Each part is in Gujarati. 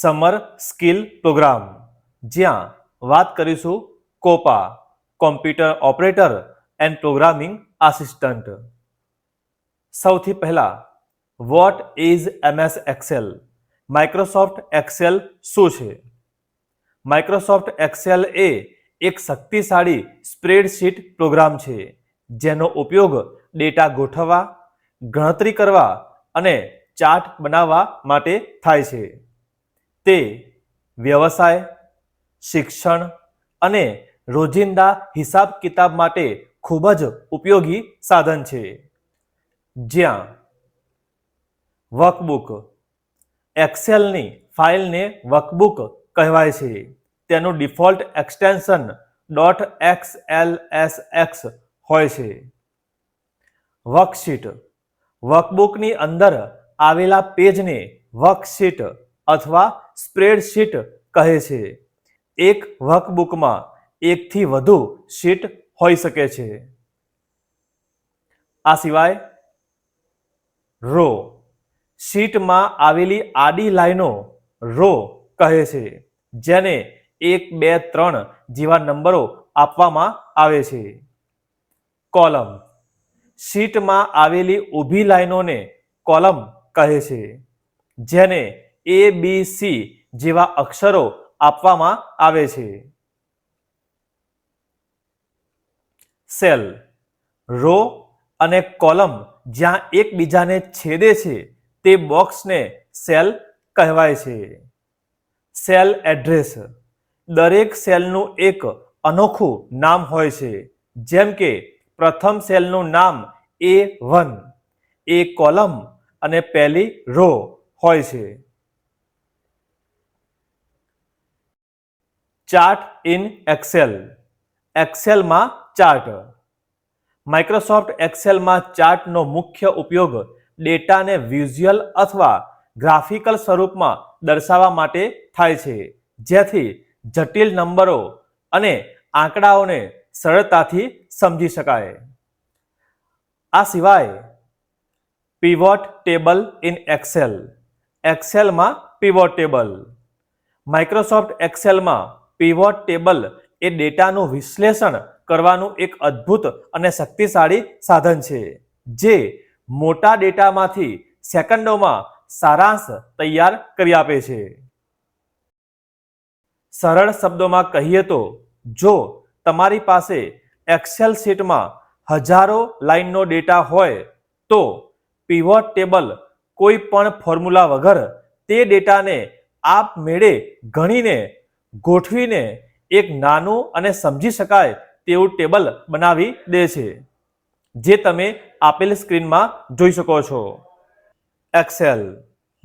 સમર સ્કિલ પ્રોગ્રામ, જ્યાં વાત કરીશું COPA, computer operator and programming assistant. સૌથી પહેલા, what is MS Excel? Microsoft Excel શું છે? માઇક્રોસોફ્ટ એક્સેલ એ એક શક્તિશાળી સ્પ્રેડશીટ પ્રોગ્રામ છે જેનો ઉપયોગ ડેટા ગોઠવવા, ગણતરી કરવા અને ચાર્ટ બનાવવા માટે થાય છે. તે વ્યવસાય, શિક્ષણ અને રોજિંદા હિસાબ કિતાબ માટે ખૂબ જ ઉપયોગી સાધન છે. જ્યાં વર્કબુક, એક્સેલની ફાઇલને વર્કબુક કહેવાય છે. તેનું ડિફોલ્ટ એક્સટેન્શન .xlsx હોય છે. વર્કશીટ, વર્કબુકની અંદર આવેલા પેજને વર્કશીટ અથવા સ્પ્રેડશીટ કહે છે. એક વર્કબુકમાં એકથી વધુ શીટ હોઈ શકે છે. આ સિવાય રો, શીટમાં આવેલી આડી લાઈનો રો કહે છે, જેને 1, 2, 3 જેવા નંબરો આપવામાં આવે છે. કોલમ, શીટમાં આવેલી ઊભી લાઈનોને કોલમ કહે છે, જેને ABC જેવા અક્ષરો આપવામાં આવે છે. સેલ, રો અને કોલમ જ્યાં એકબીજાને છેદે છે તે બોક્સને સેલ કહેવાય છે. સેલ એડ્રેસ, દરેક સેલનું એક અનોખું નામ હોય છે, જેમ કે પ્રથમ સેલનું નામ A1, એ કોલમ અને પહેલી રો હોય છે. ચાર્ટ ઇન એક્સેલ, એક્સેલમાં ચાર્ટ. માઇક્રોસોફ્ટ એક્સેલમાં ચાર્ટનો મુખ્ય ઉપયોગ ડેટાને વિઝ્યુઅલ અથવા ગ્રાફિકલ સ્વરૂપમાં દર્શાવવા માટે થાય છે, જેથી જટિલ નંબરો અને આંકડાઓને સરળતાથી સમજી શકાય. આ સિવાય પીવોટ ટેબલ ઇન એક્સેલ, એક્સેલમાં પીવોટ ટેબલ. માઇક્રોસોફ્ટ એક્સેલમાં પીવોટ ટેબલ એ ડેટાનું વિશ્લેષણ કરવાનું એક અદ્ભુત અને શક્તિશાળી સાધન છે, જે મોટા ડેટામાંથી સેકન્ડોમાં સારાંશ તૈયાર કરી આપે છે. સરળ શબ્દોમાં કહીએ તો, જો તમારી પાસે એક્સેલ શીટમાં હજારો લાઇનનો ડેટા હોય તો પીવોટ ટેબલ કોઈ પણ ફોર્મ્યુલા વગર તે ડેટાને આપમેળે ગણીને ગોઠવીને એક નાનું અને સમજી શકાય તેવું ટેબલ બનાવી દે છે, જે તમે આપેલ સ્ક્રીનમાં જોઈ શકો છો. એક્સેલ,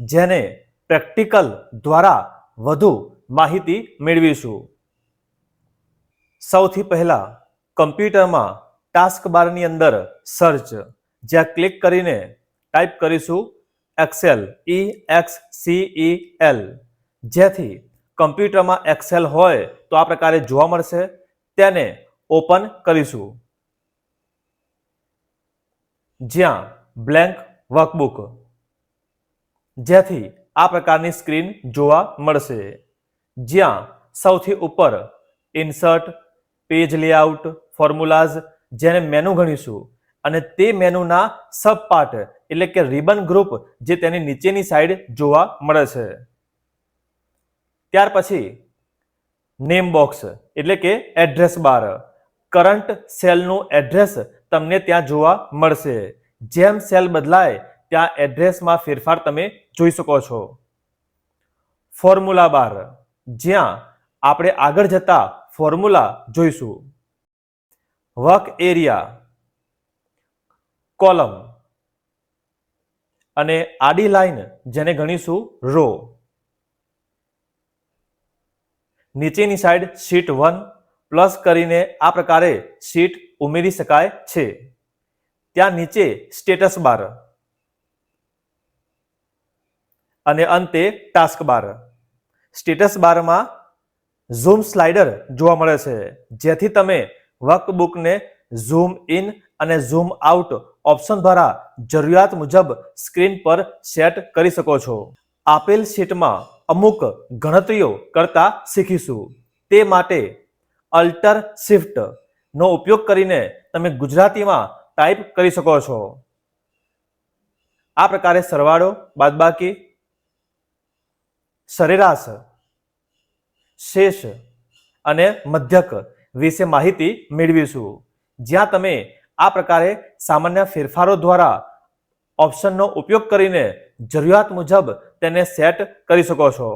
જેને પ્રેક્ટિકલ દ્વારા વધુ માહિતી મેળવીશું. સૌથી પહેલા કમ્પ્યુટરમાં ટાસ્ક બારની અંદર સર્ચ, જ્યાં ક્લિક કરીને ટાઈપ કરીશું એક્સેલ, EXCEL, જેથી કમ્પ્યુટરમાં એક્સેલ હોય તો આ પ્રકારે જોવા મળશે. તેને ઓપન કરીશું, જ્યાં બ્લેન્ક વર્કબુક, જેથી આ પ્રકારની સ્ક્રીન જોવા મળશે. જ્યાં સૌથી ઉપર ઇન્સર્ટ, પેજ લેઆઉટ, ફોર્મ્યુલાઝ, જેને મેનુ ગણીશું, અને તે મેનુના સબ પાર્ટ એટલે કે રિબન ગ્રુપ જે તેની નીચેની સાઈડ જોવા મળે છે. ત્યાર પછી નેમ બોક્સ એટલે કે એડ્રેસ બાર, કરંટ સેલનું એડ્રેસ તમને ત્યાં જોવા મળશે. જેમ સેલ બદલાય ત્યાં એડ્રેસમાં ફેરફાર તમે જોઈ શકો છો. ફોર્મ્યુલા બાર, જ્યાં આપણે આગળ જતા ફોર્મ્યુલા જોઈશું. વર્ક એરિયા, કોલમ અને આડી લાઈન જેને ગણીશું રો. નીચેની સાઈડ શીટ 1 પ્લસ કરીને આ પ્રકારે શીટ ઉમેરી શકાય છે. ત્યાં નીચે સ્ટેટસ બાર અને અંતે ટાસ્ક બાર. સ્ટેટસ બારમાં ઝૂમ સ્લાઇડર જોવા મળે છે, જેથી તમે વર્કબુકને ઝૂમ ઇન અને ઝૂમ આઉટ ઓપ્શન દ્વારા જરૂરિયાત મુજબ સ્ક્રીન પર સેટ કરી શકો છો. આપેલ શીટમાં અમુક ગણતરીઓ કરતા શીખીશું. તે માટે અલ્ટર શિફ્ટ નો ઉપયોગ કરીને તમે ગુજરાતીમાં ટાઈપ કરી શકો છો. આ પ્રકારે સરવાળો, બાદબાકી, સરેરાશ, શેષ અને મધ્યક વિશે માહિતી મેળવીશું. જ્યાં તમે આ પ્રકારે સામાન્ય ફેરફારો દ્વારા ઓપ્શનનો ઉપયોગ કરીને જરૂરિયાત મુજબ તેને સેટ કરી શકો છો.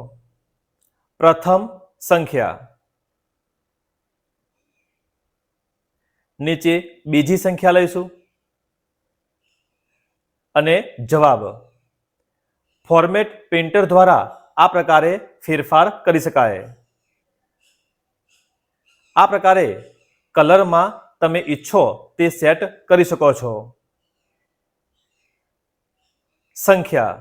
પ્રથમ સંખ્યા, નીચે બીજી સંખ્યા લઈશું અને જવાબ. ફોર્મેટ પ્રિન્ટર દ્વારા આ પ્રકારે ફેરફાર કરી શકાય. આ પ્રકારે કલરમાં તમે ઈચ્છો તે સેટ કરી શકો છો. સંખ્યા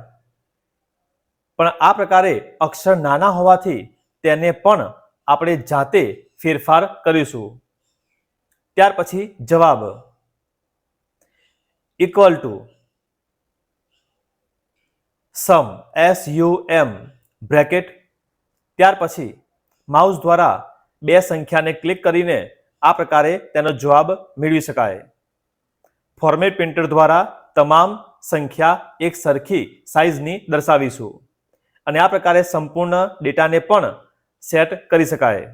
પણ આ પ્રકારે અક્ષર નાના હોવાથી તેને પણ આપણે જાતે ફેરફાર કરીશું. ત્યાર પછી જવાબ equal to sum, SUM bracket. ત્યાર પછી માઉસ દ્વારા બે સંખ્યાને ક્લિક કરીને આ પ્રકારે તેનો જવાબ મેળવી શકાય. ફોર્મેટ પ્રિન્ટર દ્વારા તમામ સંખ્યા એક સરખી સાઇઝની દર્શાવીશું અને આ પ્રકારે સંપૂર્ણ ડેટાને પણ સેટ કરી શકાય.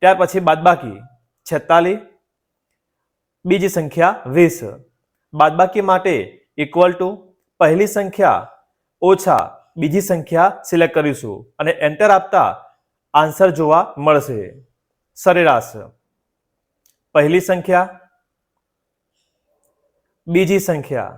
ત્યાર પછી બાદબાકી 46, બીજી સંખ્યા 20. બાદબાકી માટે ઇક્વલ ટુ પહેલી સંખ્યા ઓછા બીજી સંખ્યા સિલેક્ટ કરીશું અને એન્ટર આપતા આન્સર જોવા મળશે. સરેરાશ, પહેલી સંખ્યા, બીજી સંખ્યા.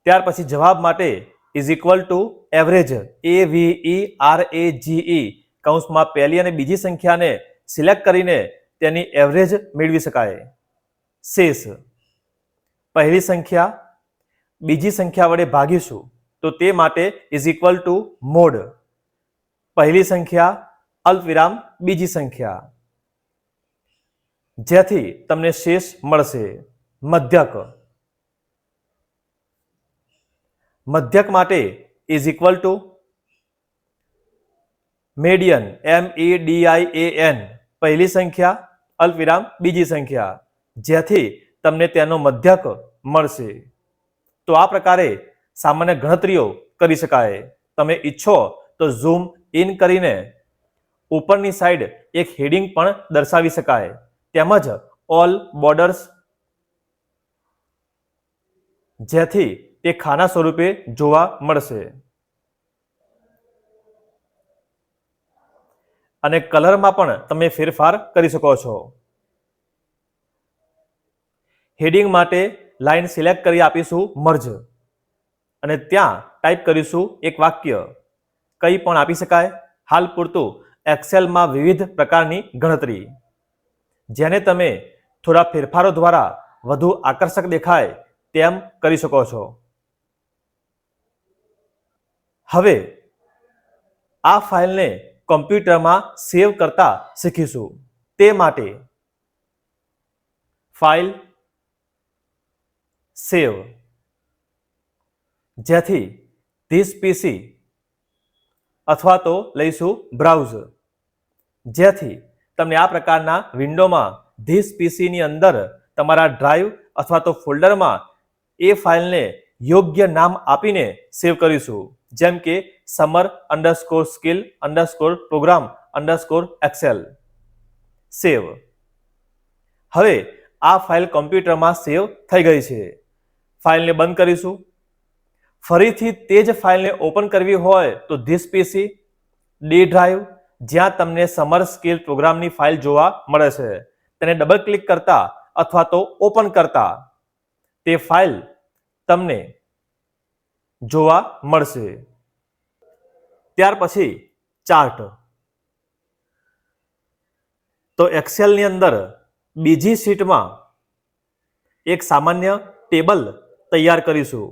ત્યાર પછી જવાબ માટે is equal to average, AVERAGE કૌંસમાં પહેલી અને બીજી સંખ્યાને સિલેક્ટ કરીને તેની એવરેજ મેળવી શકાય. શેષ, પહેલી સંખ્યા બીજી સંખ્યા વડે ભાગીશું તો તે માટે ઇઝ ઇક્વલ ટુ મોડ, પહેલી સંખ્યા અલ્પવિરામ બીજી સંખ્યા, જેથી તમને શેષ મળશે. મધ્યક, મધ્યક માટે ઇઝ ઇક્વલ ટુ મેડિયન, MEDIAN પહેલી સંખ્યા અલ્પવિરામ બીજી સંખ્યા, જેથી તમને તેનો મધ્યક મળશે. તો આ પ્રકારે સામાન્ય ગણતરીઓ કરી શકાય. તમે ઈચ્છો તો ઝૂમ ઇન કરીને ઉપરની સાઈડ એક હેડિંગ પણ દર્શાવી શકાય, તેમજ ઓલ બોર્ડર્સ, જેથી તે ખાના સ્વરૂપે જોવા મળશે. અને કલરમાં પણ તમે ફેરફાર કરી શકો છો. હેડિંગ માટે લાઈન સિલેક્ટ કરી આપીશું મર્જ અને ત્યાં ટાઈપ કરીશું એક વાક્ય. કંઈ પણ આપી શકાય. હાલ પૂરતું એક્સેલમાં વિવિધ પ્રકારની ગણતરી, જેને તમે થોડા ફેરફારો દ્વારા વધુ આકર્ષક દેખાય તેમ કરી શકો છો. હવે આ ફાઇલને કમ્પ્યુટરમાં સેવ કરતા શીખીશું. તે માટે ફાઇલ, સેવ, જેથી ધીસ પીસી અથવા તો લઈશું બ્રાઉઝ, જેથી તમને આ પ્રકારના વિન્ડોમાં ધીસ પીસીની અંદર તમારા ડ્રાઈવ અથવા તો ફોલ્ડરમાં એ ફાઇલને યોગ્ય નામ આપીને સેવ કરીશું, જેમ કે summer_skill_program_excel. સેવ. હવે આ ફાઇલ કમ્પ્યુટરમાં સેવ થઈ ગઈ છે. ફાઇલને બંધ કરીશું. ફરીથી તે જ ફાઇલને ઓપન કરવી હોય તો ધીસ પીસી, ડી ડ્રાઈવ, જ્યાં તમને સમર સ્કિલ પ્રોગ્રામની ફાઇલ જોવા મળે છે, તેને ડબલ ક્લિક કરતા અથવા તો ઓપન કરતા તે ફાઇલ તમને જોવા મળશે. ત્યાર પછી ચાર્ટ. તો એક્સેલની અંદર બીજી શીટમાં એક સામાન્ય ટેબલ તૈયાર કરીશું,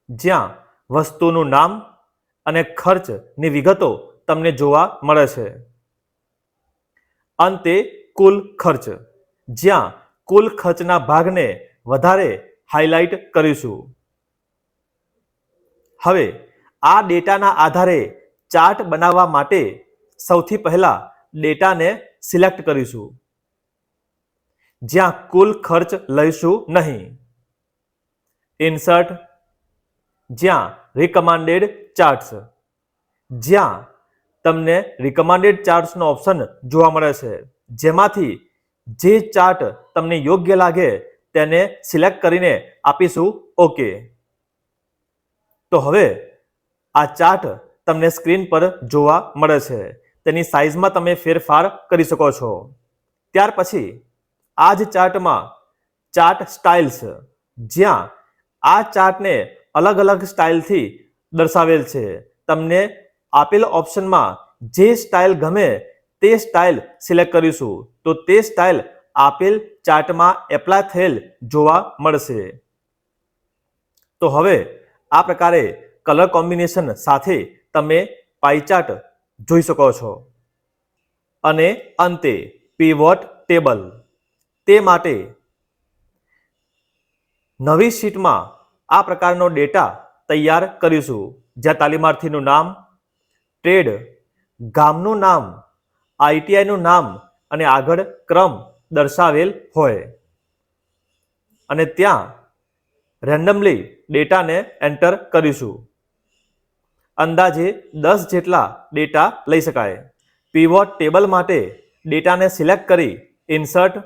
જ્યાં વસ્તુનું નામ અને ખર્ચની વિગતો તમને જોવા મળે છે. અંતે કુલ ખર્ચ, જ્યાં કુલ ખર્ચના ભાગને વધારે હાઇલાઇટ કરીશું. હવે આ ડેટાના આધારે ચાર્ટ બનાવવા માટે સૌથી પહેલા ડેટાને સિલેક્ટ કરીશું, જ્યાં કુલ ખર્ચ લઈશું નહીં. ઇન્સર્ટ, જ્યાં રિકમેન્ડેડ ચાર્ટ્સ, જ્યાં તમને રિકમેન્ડેડ ચાર્ટ્સનો ઓપ્શન જોવા મળે છે, જેમાંથી જે ચાર્ટ તમને યોગ્ય લાગે તેને સિલેક્ટ કરીને આપીશું ઓકે. તો હવે આ ચાર્ટ તમને સ્ક્રીન પર જોવા મળે છે. તેની સાઇઝમાં તમે ફેરફાર કરી શકો છો. ત્યાર પછી આ જ ચાર્ટમાં ચાર્ટ સ્ટાઇલ્સ, જ્યાં આ ચાર્ટને અલગ અલગ સ્ટાઇલથી દર્શાવેલ છે. તમને આપેલ ઓપ્શનમાં જે સ્ટાઇલ ગમે તે સ્ટાઇલ સિલેક્ટ કરીશું તો તે સ્ટાઇલ આપેલ ચાર્ટમાં એપ્લાય થયેલ જોવા મળશે. તો હવે આ પ્રકારે કલર કોમ્બિનેશન સાથે તમે પાઈ ચાર્ટ જોઈ શકો છો. અને અંતે પીવોટ ટેબલ. તે માટે નવી શીટમાં આ પ્રકારનો ડેટા તૈયાર કરીશું, જ્યાં તાલીમાર્થીનું નામ, ટ્રેડ, ગામનું નામ, આઈટીઆઈનું નામ અને આગળ ક્રમ દર્શાવેલ હોય. અને ત્યાં રેન્ડમલી ડેટાને એન્ટર કરીશું. અંદાજે 10 જેટલા ડેટા લઈ શકાય. પીવોટ ટેબલ માટે ડેટાને સિલેક્ટ કરી ઇન્સર્ટ,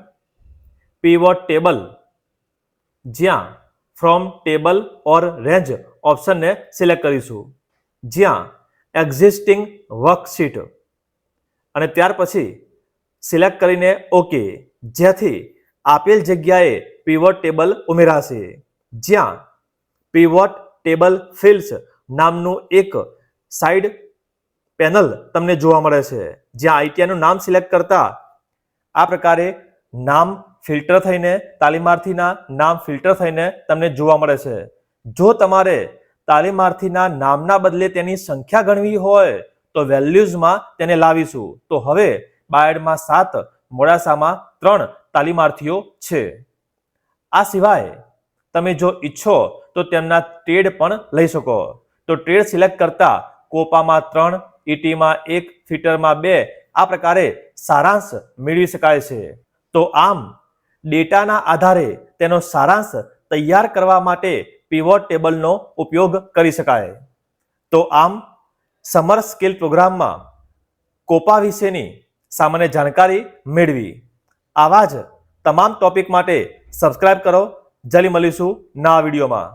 પીવોટ ટેબલ, જ્યાં ફ્રોમ ટેબલ ઓર રેન્જ ઓપ્શનને સિલેક્ટ કરીશું, જ્યાં એક્ઝિસ્ટિંગ વર્કશીટ, અને ત્યાર પછી સિલેક્ટ કરીને ઓકે, જેથી આપેલ જગ્યાએ પીવોટ ટેબલ ઉમેરાશે. જ્યાં પીવોટ ટેબલ ફિલ્ડ્સ નામનું એક સાઇડ પેનલ તમને જોવા મળે છે, જ્યાં આઈટીઆઈનું નામ સિલેક્ટ કરતા આ પ્રકારે નામ ફિલ્ટર થઈને, તાલીમાર્થીના નામ ફિલ્ટર થઈને તમને જોવા મળે છે. જો તમારે તાલીમાર્થીના નામના બદલે તેની સંખ્યા ગણવી હોય તો વેલ્યુઝમાં તેને લાવીશું. તો હવે બાયડમાં 7, મોડાસામાં 3 તાલીમાર્થીઓ છે. આ સિવાય તમે જો ઈચ્છો તો તેમના ટ્રેડ પણ લઈ શકો. તો ટ્રેડ સિલેક્ટ કરતા કોપામાં 3, ઈટીમાં 1, ફિટરમાં 2 આ પ્રકારે સારાંશ મેળવી શકાય છે. તો આમ ડેટાના આધારે તેનો સારાંશ તૈયાર કરવા માટે પીવોટ ટેબલનો ઉપયોગ કરી શકાય. તો આમ સમર સ્કિલ પ્રોગ્રામમાં કોપા વિશેની સામાન્ય જાણકારી મેળવી. આવા જ તમામ ટોપિક માટે સબસ્ક્રાઇબ કરો. જલ્દી મળીશું નવા વિડીયોમાં.